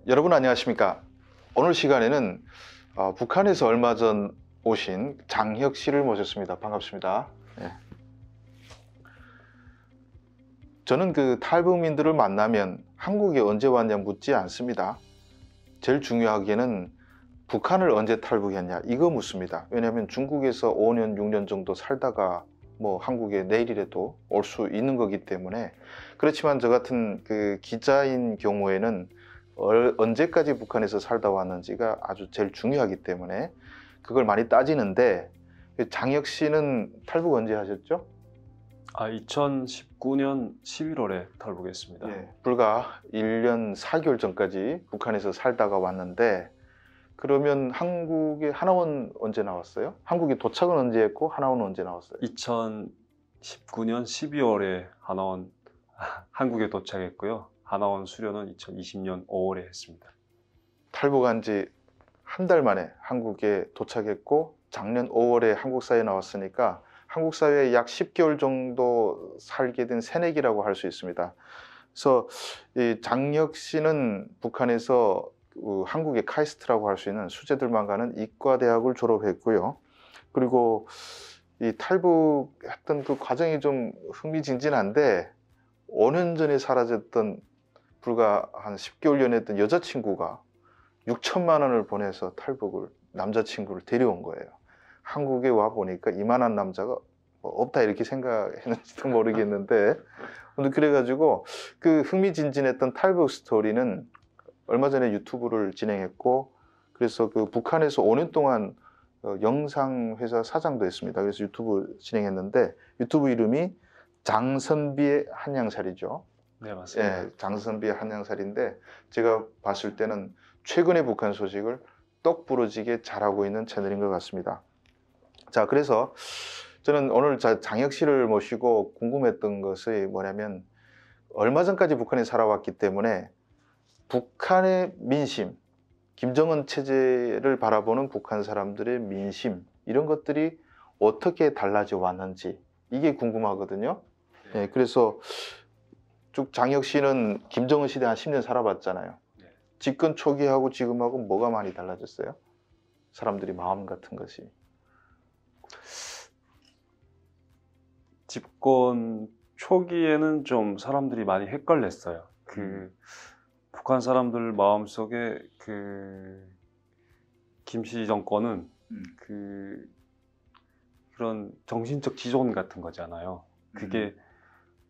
여러분 안녕하십니까? 오늘 시간에는 북한에서 얼마 전 오신 장혁 씨를 모셨습니다. 반갑습니다. 네. 저는 그 탈북민들을 만나면 한국에 언제 왔냐 묻지 않습니다. 제일 중요하게는 북한을 언제 탈북했냐 이거 묻습니다. 왜냐하면 중국에서 5년 6년 정도 살다가 뭐 한국에 내일이라도 올 수 있는 거기 때문에. 그렇지만 저 같은 그 기자인 경우에는 언제까지 북한에서 살다 왔는지가 아주 제일 중요하기 때문에 그걸 많이 따지는데, 장혁 씨는 탈북 언제 하셨죠? 2019년 11월에 탈북했습니다. 예, 불과 1년 4개월 전까지 북한에서 살다가 왔는데, 그러면 한국에 하나원 언제 나왔어요? 한국에 도착은 언제 했고 하나원은 언제 나왔어요? 2019년 12월에 하나원 한국에 도착했고요. 하나원 수료는 2020년 5월에 했습니다. 탈북한 지 한 달 만에 한국에 도착했고 작년 5월에 한국 사회에 나왔으니까 한국 사회에 약 10개월 정도 살게 된 새내기라고 할 수 있습니다. 그래서 이 장혁 씨는 북한에서 한국의 카이스트라고 할 수 있는 수재들만 가는 이과대학을 졸업했고요. 그리고 이 탈북했던 그 과정이 좀 흥미진진한데, 5년 전에 사라졌던 불과 한 10개월 전에 했던 여자친구가 6천만 원을 보내서 탈북을, 남자친구를 데려온 거예요. 한국에 와 보니까 이만한 남자가 없다 이렇게 생각했는지도 모르겠는데, 근데 그래가지고 그 흥미진진했던 탈북 스토리는 얼마 전에 유튜브를 진행했고, 그래서 그 북한에서 5년 동안 영상회사 사장도 했습니다. 그래서 유튜브 진행했는데, 유튜브 이름이 장선비의 한양살이죠. 네, 맞습니다. 예, 장선비의 한양살인데, 제가 봤을 때는 최근의 북한 소식을 똑부러지게 잘하고 있는 채널인 것 같습니다. 자, 그래서 저는 오늘 장혁 씨를 모시고 궁금했던 것이 뭐냐면, 얼마 전까지 북한에 살아왔기 때문에 북한의 민심, 김정은 체제를 바라보는 북한 사람들의 민심, 이런 것들이 어떻게 달라져 왔는지 이게 궁금하거든요. 예, 그래서 쭉 장혁 씨는 김정은 시대 한 10년 살아봤잖아요. 집권 초기하고 지금하고 뭐가 많이 달라졌어요? 사람들이 마음 같은 것이. 집권 초기에는 좀 사람들이 많이 헷갈렸어요. 북한 사람들 마음속에 김씨 정권은 그런 정신적 지존 같은 거잖아요.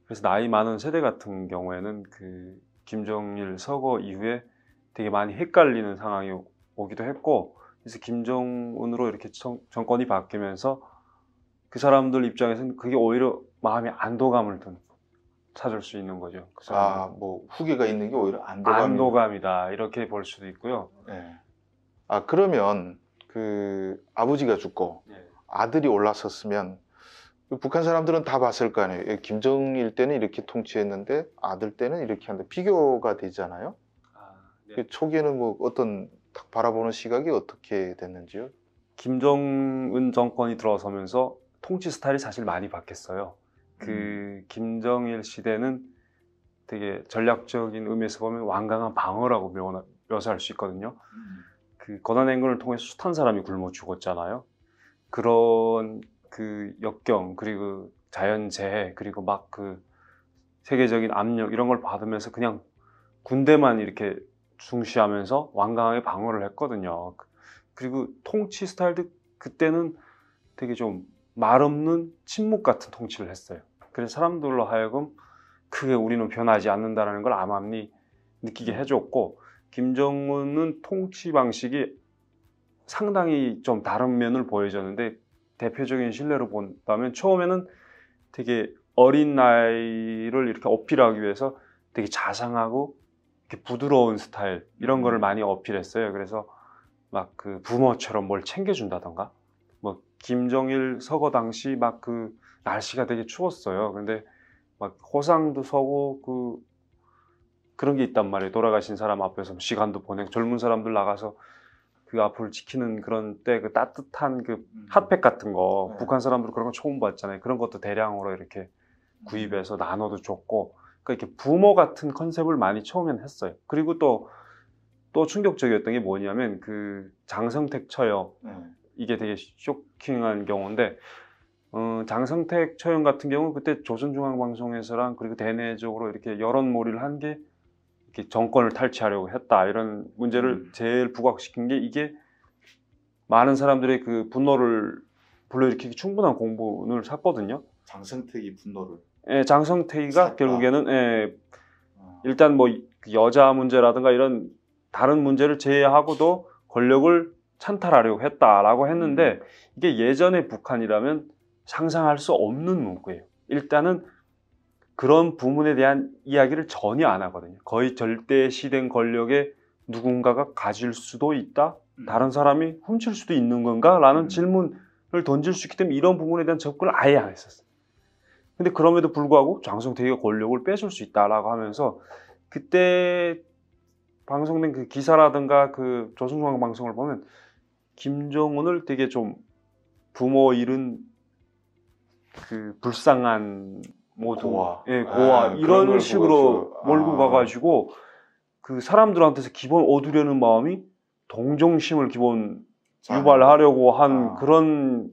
그래서 나이 많은 세대 같은 경우에는 김정일 서거 이후에 되게 많이 헷갈리는 상황이 오기도 했고, 그래서 김정은으로 이렇게 정권이 바뀌면서 그 사람들 입장에서는 그게 오히려 마음에 안도감을 찾을 수 있는 거죠. 뭐 후계가 있는 게 오히려 안도감이다 이렇게 볼 수도 있고요. 네. 그러면 그 아버지가 죽고 아들이 올라섰으면 북한 사람들은 다 봤을 거 아니에요. 김정일 때는 이렇게 통치했는데 아들 때는 이렇게 하는데 비교가 되잖아요. 네. 초기에는 뭐 어떤 딱 바라보는 시각이 어떻게 됐는지요? 김정은 정권이 들어서면서 통치 스타일이 사실 많이 바뀌었어요. 김정일 시대는 되게 전략적인 의미에서 보면 완강한 방어라고 묘사할 수 있거든요. 그 권한행군을 통해서 숱한 사람이 굶어 죽었잖아요. 그런 역경, 그리고 자연재해, 그리고 막 세계적인 압력 이런 걸 받으면서 그냥 군대만 이렇게 중시하면서 완강하게 방어를 했거든요. 그리고 통치 스타일도 그때는 되게 좀 말없는 침묵 같은 통치를 했어요. 그래서 사람들로 하여금 크게 우리는 변하지 않는다는 걸 암암리 느끼게 해줬고, 김정은은 통치 방식이 상당히 좀 다른 면을 보여줬는데, 대표적인 신뢰로 본다면 처음에는 되게 어린 나이를 이렇게 어필하기 위해서 되게 자상하고 이렇게 부드러운 스타일 이런 거를 많이 어필했어요. 그래서 막 부모처럼 뭘 챙겨준다던가, 뭐 김정일 서거 당시 막 날씨가 되게 추웠어요. 근데 막 호상도 서고 그런 게 있단 말이에요. 돌아가신 사람 앞에서 시간도 보내고 젊은 사람들 나가서 그 앞을 지키는 그런 때 따뜻한 핫팩 같은 거, 북한 사람들 그런 거 처음 봤잖아요. 그런 것도 대량으로 이렇게 구입해서 나눠도 줬고, 그러니까 이렇게 부모 같은 컨셉을 많이 처음엔 했어요. 그리고 또 또 충격적이었던 게 뭐냐면 그 장성택 처형 네. 이게 되게 쇼킹한 경우인데 장성택 처형 같은 경우 그때 조선중앙방송에서랑 그리고 대내적으로 이렇게 여론몰이를 한 게 이렇게 정권을 탈취하려고 했다 이런 문제를 제일 부각시킨 게 이게 많은 사람들의 그 분노를 불러일으키기 충분한 공분을 샀거든요. 장성택이 분노를. 예, 장성택이가 샀다. 결국에는 일단 뭐 여자 문제라든가 이런 다른 문제를 제외하고도 권력을 찬탈하려고 했다라고 했는데 이게 예전의 북한이라면 상상할 수 없는 문구예요. 일단은 그런 부분에 대한 이야기를 전혀 안 하거든요. 거의 절대시된 권력에 누군가가 가질 수도 있다? 다른 사람이 훔칠 수도 있는 건가? 라는 질문을 던질 수 있기 때문에 이런 부분에 대한 접근을 아예 안 했었어요. 근데 그럼에도 불구하고 장성택이가 권력을 뺏을 수 있다라고 하면서 그때 방송된 그 기사라든가 그 조선중앙방송을 보면 김정은을 되게 좀 부모 잃은 그 불쌍한 모두 고아. 예, 고아 그런 이런 걸 식으로 보여줘. 몰고 가가지고 그 사람들한테서 기본 얻으려는 마음이 동정심을 기본 유발하려고 한 그런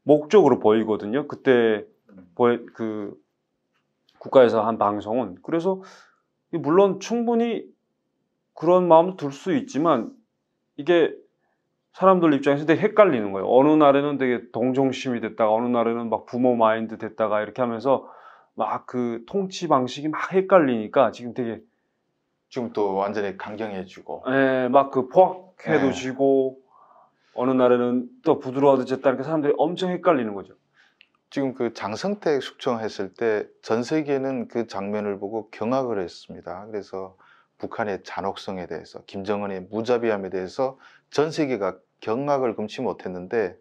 목적으로 보이거든요. 그때 그 국가에서 한 방송은 그래서 물론 충분히 그런 마음도 들 수 있지만 이게 사람들 입장에서 되게 헷갈리는 거예요. 어느 날에는 되게 동정심이 됐다가 어느 날에는 막 부모 마인드 됐다가 이렇게 하면서 막 그 통치 방식이 막 헷갈리니까 지금 되게 지금 또 완전히 강경해지고. 막 그 포악해도 예. 지고 어느 날에는 또 부드러워졌다 이렇게 사람들이 엄청 헷갈리는 거죠. 지금 그 장성택 숙청했을 때 전 세계는 그 장면을 보고 경악을 했습니다. 그래서 북한의 잔혹성에 대해서, 김정은의 무자비함에 대해서 전 세계가 경악을 금치 못했는데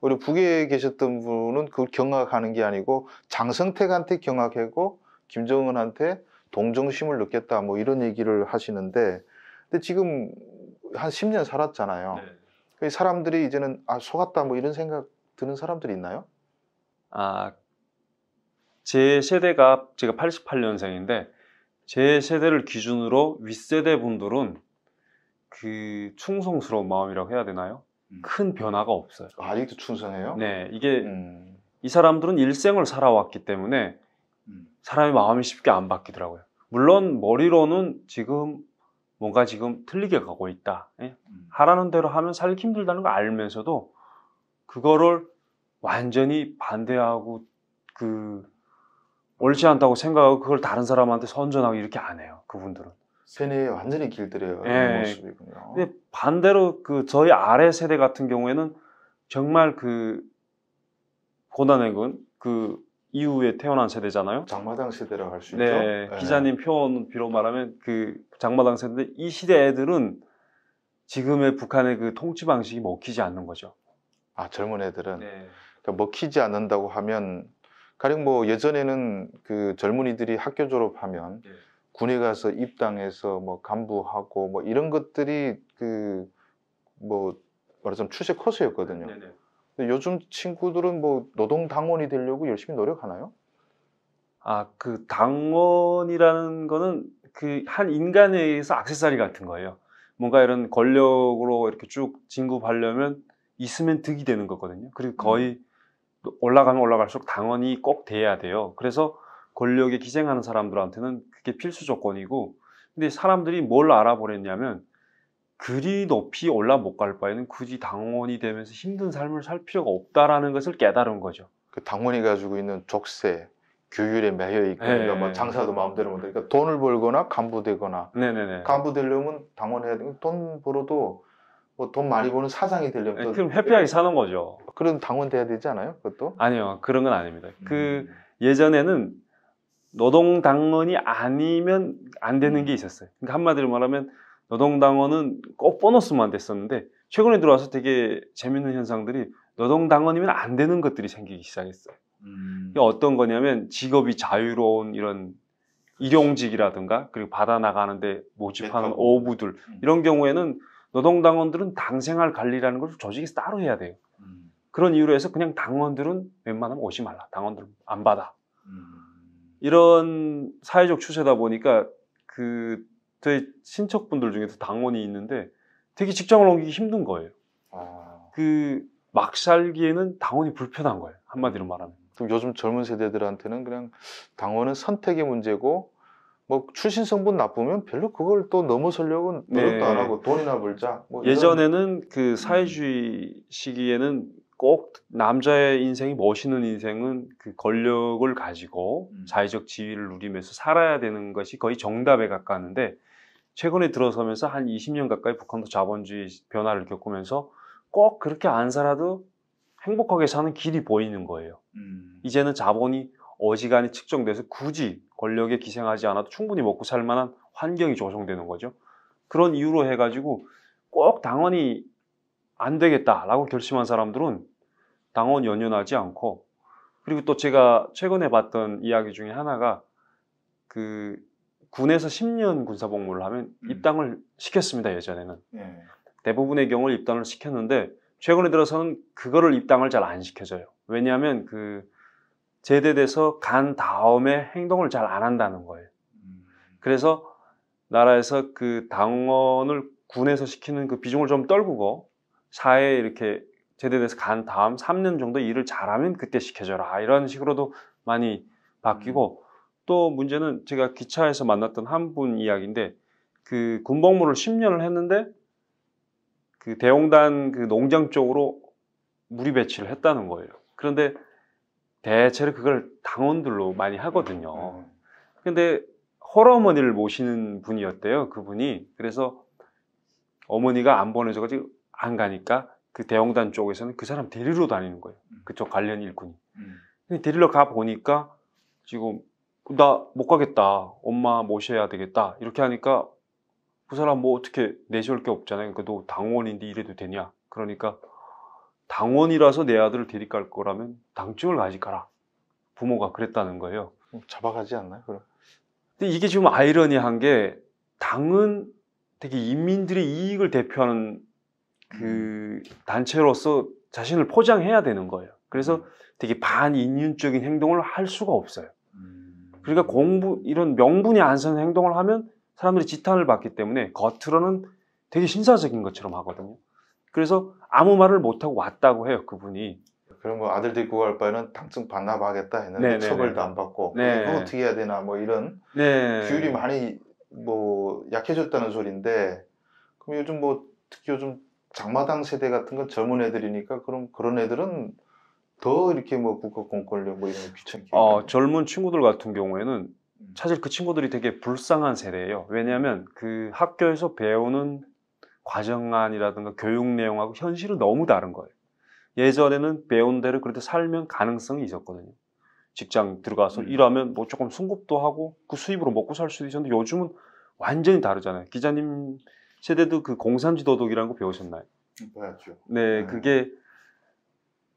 우리 북에 계셨던 분은 그걸 경악하는 게 아니고 장성택한테 경악하고 김정은한테 동정심을 느꼈다 뭐 이런 얘기를 하시는데 근데 지금 한 10년 살았잖아요. 그 사람들이 이제는 속았다 뭐 이런 생각 드는 사람들이 있나요? 제 세대가 제가 88년생인데 제 세대를 기준으로 윗세대 분들은 그 충성스러운 마음이라고 해야 되나요? 큰 변화가 없어요. 아직도 충성해요? 네, 이게 음. 이 사람들은 일생을 살아왔기 때문에 사람의 마음이 쉽게 안 바뀌더라고요. 물론 머리로는 지금 뭔가 지금 틀리게 가고 있다. 하라는 대로 하면 살기 힘들다는 걸 알면서도 그거를 완전히 반대하고 그 옳지 않다고 생각하고 그걸 다른 사람한테 선전하고 이렇게 안 해요. 그분들은. 세뇌에 완전히 길들여요. 네. 모습이군요. 근데 반대로 그 저희 아래 세대 같은 경우에는 정말 그 고난의 그 이후에 태어난 세대잖아요. 장마당 세대라고 할 수 있죠. 네, 기자님 표현 비로 말하면 그 장마당 세대인데 이 시대 애들은 지금의 북한의 그 통치 방식이 먹히지 않는 거죠. 젊은 애들은 네. 그러니까 먹히지 않는다고 하면 가령 뭐 예전에는 그 젊은이들이 학교 졸업하면 네. 군에 가서 입당해서 뭐 간부하고 뭐 이런 것들이 그 뭐 말하자면 출세 코스였거든요. 네네. 근데 요즘 친구들은 뭐 노동 당원이 되려고 열심히 노력하나요? 그 당원이라는 거는 그 한 인간에 의해서 액세서리 같은 거예요. 뭔가 이런 권력으로 이렇게 쭉 진급하려면 있으면 득이 되는 거거든요. 그리고 거의 올라가면 올라갈수록 당원이 꼭 돼야 돼요. 그래서 권력에 기생하는 사람들한테는 그게 필수 조건이고, 근데 사람들이 뭘 알아버렸냐면 그리 높이 올라 못 갈 바에는 굳이 당원이 되면서 힘든 삶을 살 필요가 없다라는 것을 깨달은 거죠. 그 당원이 가지고 있는 족쇄, 규율에 매여 있고, 그러니까 뭐 장사도 마음대로 못 하니까 돈을 벌거나 간부 되거나, 네네네. 간부 되려면 당원해야 되고, 돈 벌어도 뭐 돈 많이 버는 사장이 되려면 또 그럼 회피하게 사는 거죠. 그런 당원 돼야 되지 않아요? 그것도? 아니요, 그런 건 아닙니다. 예전에는 노동당원이 아니면 안 되는 게 있었어요. 그러니까 한마디로 말하면 노동당원은 꼭 보너스만 됐었는데 최근에 들어와서 되게 재밌는 현상들이 노동당원이면 안 되는 것들이 생기기 시작했어요. 이게 어떤 거냐면 직업이 자유로운 이런 일용직이라든가 그리고 받아 나가는데 모집하는 네, 어부들 이런 경우에는 노동당원들은 당생활 관리라는 걸 조직에서 따로 해야 돼요. 그런 이유로 해서 그냥 당원들은 웬만하면 오지 말라. 당원들은 안 받아. 이런 사회적 추세다 보니까 그 저희 친척분들 중에도 당원이 있는데 되게 직장을 옮기기 힘든 거예요. 그 막 살기에는 당원이 불편한 거예요. 한마디로 말하면. 그럼 요즘 젊은 세대들한테는 그냥 당원은 선택의 문제고 뭐 출신 성분 나쁘면 별로 그걸 또 넘어서려고 노력도 안 하고 돈이나 벌자. 뭐 예전에는 그 사회주의 시기에는 꼭 남자의 인생이 멋있는 인생은 그 권력을 가지고 사회적 지위를 누리면서 살아야 되는 것이 거의 정답에 가까웠는데 최근에 들어서면서 한 20년 가까이 북한도 자본주의 변화를 겪으면서 꼭 그렇게 안 살아도 행복하게 사는 길이 보이는 거예요. 이제는 자본이 어지간히 측정돼서 굳이 권력에 기생하지 않아도 충분히 먹고 살 만한 환경이 조성되는 거죠. 그런 이유로 해가지고 꼭 당원이 안 되겠다라고 결심한 사람들은 당원 연연하지 않고, 그리고 또 제가 최근에 봤던 이야기 중에 하나가 그 군에서 10년 군사복무를 하면 입당을 시켰습니다. 예전에는 대부분의 경우를 입당을 시켰는데 최근에 들어서는 그거를 입당을 잘 안 시켜줘요. 왜냐하면 그 제대돼서 간 다음에 행동을 잘 안 한다는 거예요. 그래서 나라에서 그 당원을 군에서 시키는 그 비중을 좀 떨구고 사회에 이렇게 제대돼서 간 다음 3년 정도 일을 잘하면 그때 시켜줘라, 이런 식으로도 많이 바뀌고, 또 문제는 제가 기차에서 만났던 한 분 이야기인데 그 군복무를 10년을 했는데 그 대용단 그 농장 쪽으로 무리 배치를 했다는 거예요. 그런데 대체로 그걸 당원들로 많이 하거든요. 근데 홀어머니를 모시는 분이었대요, 그분이. 그래서 어머니가 안 보내줘가지고 안 가니까 그 대용단 쪽에서는 그 사람 데리러 다니는 거예요. 그쪽 관련 일꾼이. 근데 데리러 가 보니까 지금 나 못 가겠다, 엄마 모셔야 되겠다, 이렇게 하니까 그 사람 뭐 어떻게 내세울 게 없잖아요. 그러니까 너 당원인데 이래도 되냐? 그러니까 당원이라서 내 아들을 데리갈 거라면 당증을 가지가라. 부모가 그랬다는 거예요. 잡아가지 않나요? 그럼? 근데 이게 좀 아이러니한 게 당은 되게 인민들의 이익을 대표하는 그 단체로서 자신을 포장해야 되는 거예요. 그래서 되게 반인륜적인 행동을 할 수가 없어요. 그러니까 이런 명분이 안 서는 행동을 하면 사람들이 지탄을 받기 때문에 겉으로는 되게 신사적인 것처럼 하거든요. 그래서 아무 말을 못하고 왔다고 해요, 그분이. 그런 거 아들 데리고 갈 바에는 당증 반납하겠다 했는데 네네네. 처벌도 안 받고 네. 그거 어떻게 해야 되나 뭐 이런 네. 규율이 많이 뭐 약해졌다는 소리인데, 그럼 요즘 뭐 특히 요즘 장마당 세대 같은 건 젊은 애들이니까 그럼 그런 애들은 더 이렇게 뭐 국가 공권력 뭐 이런 거 귀찮게 젊은 친구들 같은 경우에는 사실 그 친구들이 되게 불쌍한 세대예요. 왜냐하면 그 학교에서 배우는 과정안이라든가 교육 내용하고 현실은 너무 다른 거예요. 예전에는 배운 대로 그래도 살면 가능성이 있었거든요. 직장 들어가서 일하면 뭐 조금 승급도 하고 그 수입으로 먹고 살 수도 있었는데 요즘은 완전히 다르잖아요. 기자님 세대도 그 공산지 도덕이라는 거 배우셨나요? 봐야죠. 네, 그게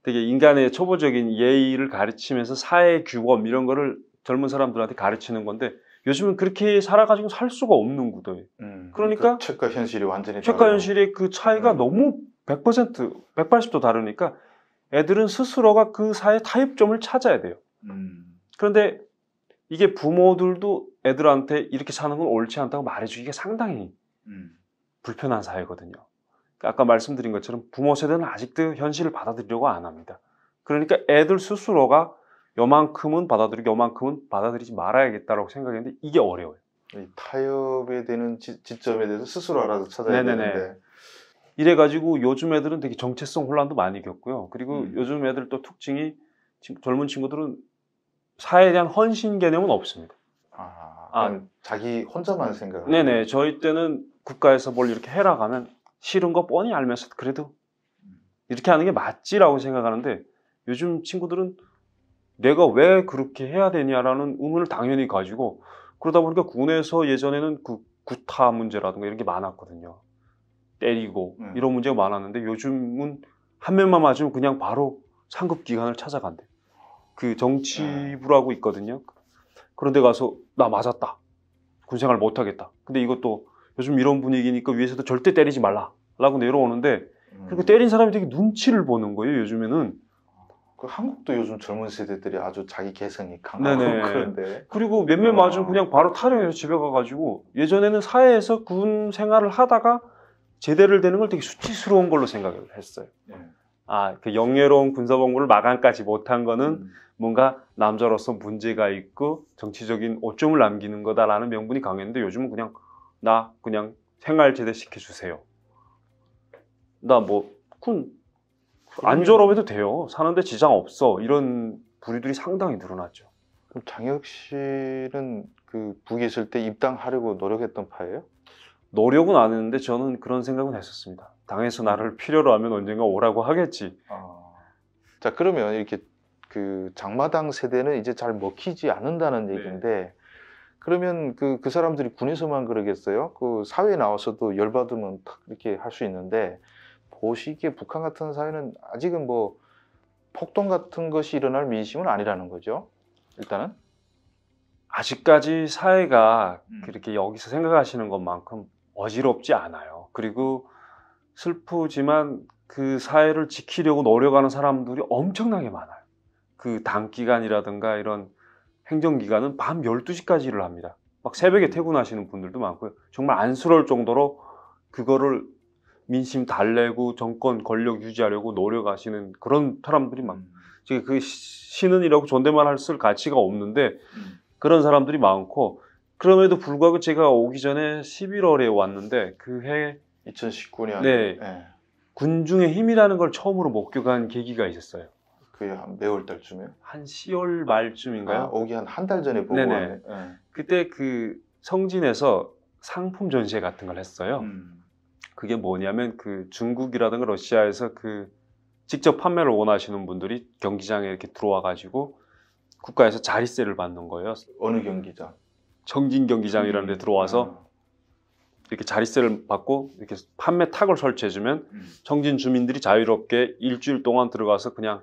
되게 인간의 초보적인 예의를 가르치면서 사회 규범 이런 거를 젊은 사람들한테 가르치는 건데 요즘은 그렇게 살아가지고 살 수가 없는 구도예요. 그러니까 책과 현실이 완전히 책과 다르고. 현실의 그 차이가 너무 100%, 180도 다르니까 애들은 스스로가 그 사회 타협점을 찾아야 돼요. 그런데 이게 부모들도 애들한테 이렇게 사는 건 옳지 않다고 말해주기가 상당히 불편한 사회거든요. 아까 말씀드린 것처럼 부모 세대는 아직도 현실을 받아들이려고 안 합니다. 그러니까 애들 스스로가 요만큼은 받아들이고 요만큼은 받아들이지 말아야겠다라고 생각했는데 이게 어려워요. 이 타협에 되는 지점에 대해서 스스로 알아서 찾아야 되는데 이래가지고 요즘 애들은 되게 정체성 혼란도 많이 겪고요. 그리고 요즘 애들 또 특징이 젊은 친구들은 사회에 대한 헌신 개념은 없습니다. 그냥 자기 혼자만 생각을 네네. 저희 때는 국가에서 뭘 이렇게 해라 가면 싫은 거 뻔히 알면서 그래도 이렇게 하는 게 맞지라고 생각하는데 요즘 친구들은 내가 왜 그렇게 해야 되냐라는 의문을 당연히 가지고, 그러다 보니까 군에서 예전에는 그 구타 문제라든가 이런 게 많았거든요. 때리고 이런 문제가 많았는데 요즘은 한 명만 맞으면 그냥 바로 상급기관을 찾아간대. 그 정치부라고 있거든요. 그런데 가서 나 맞았다, 군생활 못하겠다. 근데 이것도 요즘 이런 분위기니까 위에서도 절대 때리지 말라라고 내려오는데 그리고 때린 사람이 되게 눈치를 보는 거예요, 요즘에는. 그 한국도 요즘 젊은 세대들이 아주 자기 개성이 강하고 네네. 그런데 그리고 몇몇 맞으면 그냥 바로 탈영해서 집에 가가지고 예전에는 사회에서 군 생활을 하다가 제대를 되는 걸 되게 수치스러운 걸로 생각을 했어요. 예. 아, 그 영예로운 군사복무를 마감까지 못한 거는 뭔가 남자로서 문제가 있고 정치적인 오점을 남기는 거다라는 명분이 강했는데 요즘은 그냥 나 그냥 생활 제대 시켜주세요. 나 뭐 군 안 졸업해도 돼요. 사는데 지장 없어. 이런 부류들이 상당히 늘어났죠. 그럼 장혁 씨는 그 북에 있을 때 입당하려고 노력했던 파예요? 노력은 안 했는데 저는 그런 생각은 했었습니다. 당에서 나를 필요로 하면 언젠가 오라고 하겠지. 자, 그러면 이렇게 그 장마당 세대는 이제 잘 먹히지 않는다는 네. 얘기인데 그러면 그 사람들이 군에서만 그러겠어요? 그 사회에 나와서도 열받으면 탁 이렇게 할 수 있는데 보시기에 북한 같은 사회는 아직은 뭐 폭동 같은 것이 일어날 민심은 아니라는 거죠. 일단은. 아직까지 사회가 그렇게 여기서 생각하시는 것만큼 어지럽지 않아요. 그리고 슬프지만 그 사회를 지키려고 노력하는 사람들이 엄청나게 많아요. 그 단기간이라든가 이런 행정기관은 밤 12시까지 일을 합니다. 막 새벽에 퇴근하시는 분들도 많고요. 정말 안쓰러울 정도로 그거를 민심 달래고 정권 권력 유지하려고 노력하시는 그런 사람들이 막 지금 그 신은이라고 존댓말 쓸 가치가 없는데 그런 사람들이 많고 그럼에도 불구하고 제가 오기 전에 11월에 왔는데 그 해 2019년. 네. 예. 군중의 힘이라는 걸 처음으로 목격한 계기가 있었어요. 그게 한 매월 달쯤에. 한 10월 말쯤인가요? 오기 한 달 전에 보고 네네. 왔네. 예. 그때 그 성진에서 상품 전시회 같은 걸 했어요. 그게 뭐냐면 그 중국이라든가 러시아에서 그 직접 판매를 원하시는 분들이 경기장에 이렇게 들어와 가지고 국가에서 자리세를 받는 거예요. 어느 경기장? 성진 경기장이라는 데 들어와서 이렇게 자리세를 받고 이렇게 판매 탁을 설치해주면 성진 주민들이 자유롭게 일주일 동안 들어가서 그냥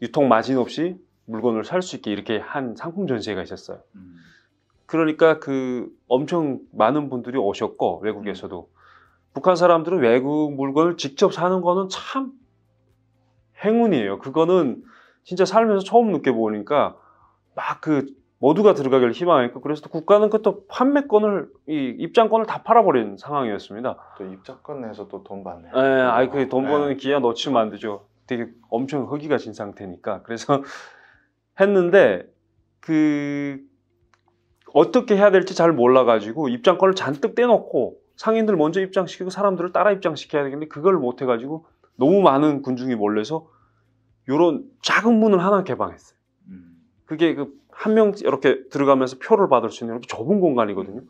유통 마진 없이 물건을 살 수 있게 이렇게 한 상품 전시회가 있었어요. 그러니까 그 엄청 많은 분들이 오셨고 외국에서도 북한 사람들은 외국 물건을 직접 사는 거는 참 행운이에요. 그거는 진짜 살면서 처음 느껴보니까 막 그 모두가 들어가길 희망했고 그래서 또 국가는 그또 판매권을 이 입장권을 다 팔아버린 상황이었습니다. 또 입장권 내서 또 돈 받네. 예, 아이 그 돈 버는 기회 놓치면 안 되죠. 되게 엄청 허기가 진 상태니까 그래서 했는데 그 어떻게 해야 될지 잘 몰라가지고 입장권을 잔뜩 떼놓고 상인들 먼저 입장시키고 사람들을 따라 입장시켜야 되겠는데 그걸 못해가지고 너무 많은 군중이 몰려서 요런 작은 문을 하나 개방했어요. 그게 그 한 명 이렇게 들어가면서 표를 받을 수 있는 이렇게 좁은 공간이거든요.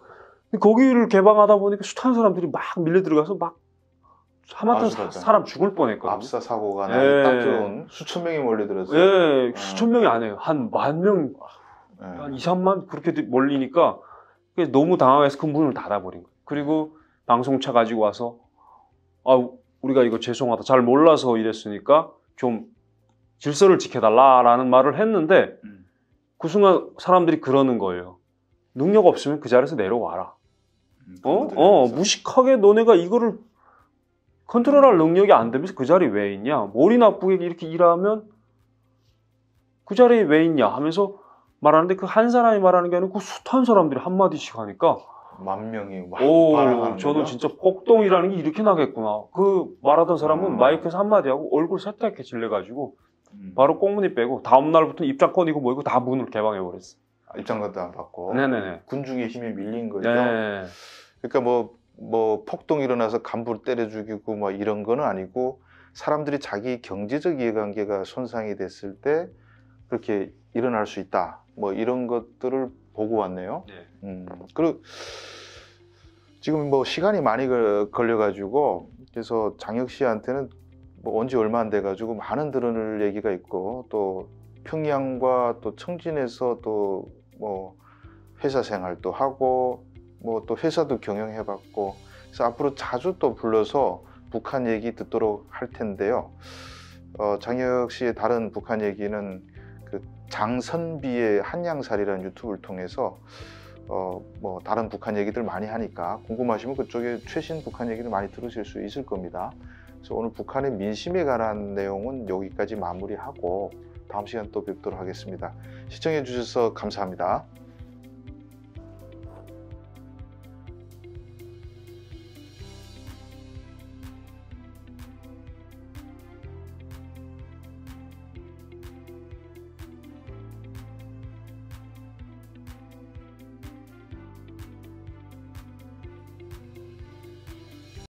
근데 거기를 개방하다 보니까 숱한 사람들이 막 밀려 들어가서 막 하마터면 사람 죽을 뻔했거든요. 압사 사고가 예. 딱 좋은 수천 명이 몰려들었어요. 예, 수천 명이 안 해요. 한 10,000명, 예. 한 2, 3만 그렇게 몰리니까 그게 너무 당황해서 그 문을 닫아버린 거예요. 그리고 방송차 가지고 와서 아, 우리가 이거 죄송하다. 잘 몰라서 이랬으니까 좀 질서를 지켜달라라는 말을 했는데 그 순간 사람들이 그러는 거예요. 능력 없으면 그 자리에서 내려와라. 무식하게 너네가 이거를 컨트롤할 능력이 안 되면서 그 자리에 왜 있냐? 머리 나쁘게 이렇게 일하면 그 자리에 왜 있냐 하면서 말하는데 그 한 사람이 말하는 게 아니고 그 숱한 사람들이 한마디씩 하니까 10,000명이 막 오, 반응하는 저는 거죠? 진짜 폭동이라는 게 이렇게 나겠구나. 그 말하던 사람은 음. 마이크에서 한마디 하고 얼굴 새까맣게 질려가지고 바로 꽁무니 빼고 다음날부터 입장권이고 뭐이고 다 문을 개방해버렸어. 입장권도 안 받고 네네네. 군중의 힘에 밀린 거죠. 네. 그러니까 뭐 폭동 일어나서 간부를 때려 죽이고 뭐 이런 거는 아니고 사람들이 자기 경제적 이해관계가 손상이 됐을 때 그렇게 일어날 수 있다. 뭐 이런 것들을 보고 왔네요. 네. 그리고 지금 뭐 시간이 많이 걸려가지고 그래서 장혁 씨한테는 뭐 온지 얼마 안 돼가지고 많은 들을 얘기가 있고 또 평양과 또 청진에서 또 뭐 회사 생활도 하고 뭐 또 회사도 경영해봤고 그래서 앞으로 자주 또 불러서 북한 얘기 듣도록 할 텐데요. 장혁 씨의 다른 북한 얘기는 그 장선비의 한양살이라는 유튜브를 통해서 뭐 다른 북한 얘기들 많이 하니까 궁금하시면 그쪽에 최신 북한 얘기를 많이 들으실 수 있을 겁니다. 그래서 오늘 북한의 민심에 관한 내용은 여기까지 마무리하고 다음 시간 또 뵙도록 하겠습니다. 시청해 주셔서 감사합니다.